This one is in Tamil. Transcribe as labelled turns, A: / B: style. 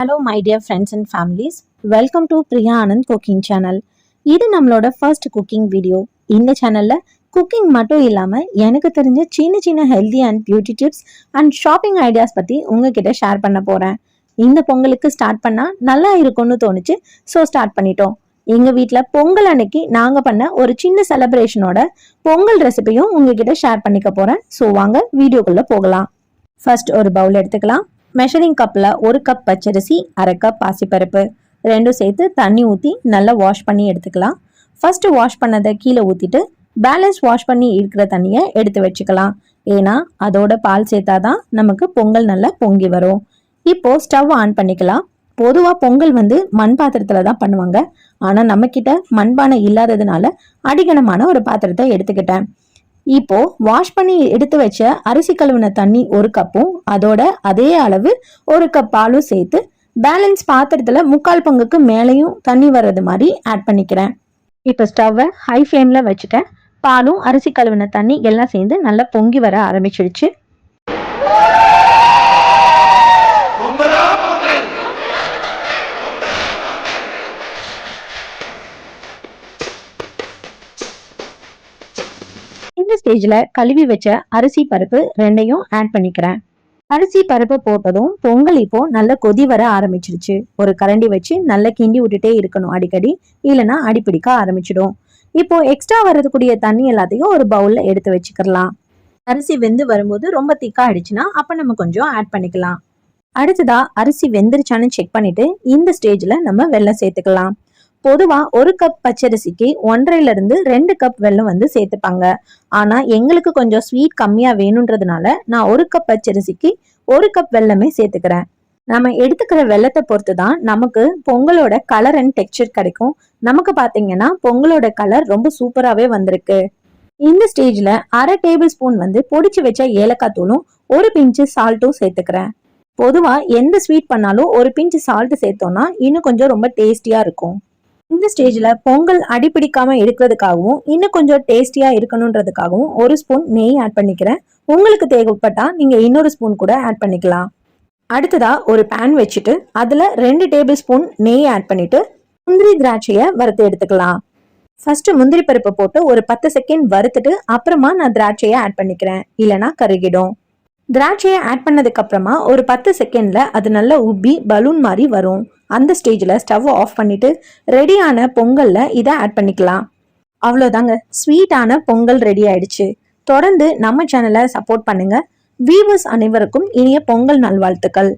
A: Hello my dear friends and families, welcome to Priya Anand cooking channel. இது நம்மளோட ஃபர்ஸ்ட் குக்கிங் வீடியோ. இந்த சேனல்ல குக்கிங் மட்டும் இல்லாம எனக்கு தெரிஞ்ச சின்ன சின்ன healthy and beauty tips and shopping ideas பத்தி உங்ககிட்ட ஷேர் பண்ண போறேன். இந்த பொங்கலுக்கு ஸ்டார்ட் பண்ணா நல்லா இருக்கும்னு தோணுச்சு, ஸோ ஸ்டார்ட் பண்ணிட்டோம். எங்க வீட்டில் பொங்கல் அன்னைக்கு நாங்க பண்ண ஒரு சின்ன செலிப்ரேஷனோட பொங்கல் ரெசிபியும் உங்ககிட்ட ஷேர் பண்ணிக்க போறேன். ஸோ வாங்க வீடியோக்குள்ள போகலாம். ஃபர்ஸ்ட் ஒரு பவுல் எடுத்துக்கலாம். மெஷரிங் கப்பில் 1 கப் பச்சரிசி, 1/2 கப் பாசிப்பருப்பு ரெண்டும் சேர்த்து தண்ணி ஊற்றி நல்லா வாஷ் பண்ணி எடுத்துக்கலாம். ஃபர்ஸ்ட் வாஷ் பண்ணதை கீழே ஊற்றிட்டு பேலன்ஸ் வாஷ் பண்ணி இருக்கிற தண்ணியை எடுத்து வச்சுக்கலாம். ஏன்னா அதோட பால் சேர்த்தாதான் நமக்கு பொங்கல் நல்லா பொங்கி வரும். இப்போ ஸ்டவ் ஆன் பண்ணிக்கலாம். பொதுவாக பொங்கல் மண் பாத்திரத்தில் தான் பண்ணுவாங்க. ஆனால் நம்மக்கிட்ட மண்பானை இல்லாததுனால அடிகனமான ஒரு பாத்திரத்தை எடுத்துக்கிட்டேன். இப்போ வாஷ் பண்ணி எடுத்து வச்ச அரிசி கழுவின தண்ணி 1 கப்பும் அதோட அதே அளவு 1 கப் பாலும் சேர்த்து பேலன்ஸ் பாத்திரத்துல 3/4 பங்குக்கு மேலையும் தண்ணி வர்றது மாதிரி ஆட் பண்ணிக்கிறேன். இப்போ ஸ்டவ்வை ஹை ஃப்ளேம்ல வச்சுட்டேன். பாலும் அரிசி கழுவின தண்ணி எல்லாம் சேர்ந்து நல்லா பொங்கி வர ஆரம்பிச்சிடுச்சு. இந்த ஸ்டேஜ்ல கழுவி வச்ச அரிசி பருப்பு ரெண்டையும் ஆட் பண்ணிக்கிறேன். அரிசி பருப்பு போட்டதும் பொங்கல் இப்போ நல்ல கொதி வர ஆரம்பிச்சிருச்சு. ஒரு கரண்டி வச்சு நல்லா கிண்டி விட்டுட்டே இருக்கணும் அடிக்கடி, இல்லைன்னா அடிப்பிடிக்க ஆரம்பிச்சிடும். இப்போ எக்ஸ்ட்ரா வரதுக்கூடிய தண்ணி எல்லாத்தையும் ஒரு பவுல்ல எடுத்து வச்சுக்கலாம். அரிசி வெந்து வரும்போது ரொம்ப திக்கா ஆயிடுச்சுன்னா அப்ப நம்ம கொஞ்சம் ஆட் பண்ணிக்கலாம். அடுத்ததா அரிசி வெந்துருச்சான்னு செக் பண்ணிட்டு இந்த ஸ்டேஜ்ல நம்ம வெல்லம் சேர்த்துக்கலாம். பொதுவா 1 கப் பச்சரிசிக்கு 1.5 to 2 கப் வெல்லம் சேர்த்துப்பாங்க. ஆனா எங்களுக்கு கொஞ்சம் ஸ்வீட் கம்மியா வேணும்ன்றதுனால நான் 1 கப் பச்சரிசிக்கு 1 கப் வெல்லமே சேர்த்துக்கிறேன். நம்ம எடுத்துக்கிற வெல்லத்தை பொறுத்து தான் நமக்கு பொங்கலோட கலர் அண்ட் டெக்ஸ்சர் கிடைக்கும். நமக்கு பாத்தீங்கன்னா பொங்கலோட கலர் ரொம்ப சூப்பராகவே வந்திருக்கு. இந்த ஸ்டேஜ்ல 1/2 டேபிள் ஸ்பூன் பொடிச்சு வச்ச ஏலக்காய் தூளும் 1 பிஞ்சு சால்ட்டும் சேர்த்துக்கிறேன். பொதுவா எந்த ஸ்வீட் பண்ணாலும் 1 பிஞ்சு சால்ட் சேர்த்தோம்னா இன்னும் கொஞ்சம் ரொம்ப டேஸ்டியா இருக்கும். இந்த ஸ்டேஜ்ல பொங்கல் அடிப்பிடிக்காம இருக்கிறதுக்காகவும் இன்னும் கொஞ்சம் டேஸ்டியா இருக்கணும்ன்றதுக்காகவும் 1 ஸ்பூன் நெய் ஆட் பண்ணிக்கிறேன். உங்களுக்கு தேவைப்பட்டா நீங்க இன்னொரு ஸ்பூன் கூட ஆட் பண்ணிக்கலாம். அடுத்ததா ஒரு பேன் வச்சுட்டு அதுல 2 டேபிள் ஸ்பூன் நெய் ஆட் பண்ணிட்டு முந்திரி திராட்சையை வறுத்து எடுத்துக்கலாம். ஃபர்ஸ்ட் முந்திரி பருப்பை போட்டு ஒரு 10 செகண்ட் வறுத்துட்டு அப்புறமா நான் திராட்சையை ஆட் பண்ணிக்கிறேன், இல்லைன்னா கருகிடும். திராட்சையை ஆட் பண்ணதுக்கு அப்புறமா ஒரு 10 செகண்ட்ல அது நல்லா உப்பி பலூன் மாதிரி வரும். அந்த ஸ்டேஜ்ல ஸ்டவ் ஆஃப் பண்ணிட்டு ரெடியான பொங்கல்ல இதை ஆட் பண்ணிக்கலாம். அவ்வளோதாங்க, ஸ்வீட்டான பொங்கல் ரெடி ஆயிடுச்சு. தொடர்ந்து நம்ம சேனலை சப்போர்ட் பண்ணுங்க. வியூவர்ஸ் அனைவருக்கும் இனிய பொங்கல் நல்வாழ்த்துக்கள்.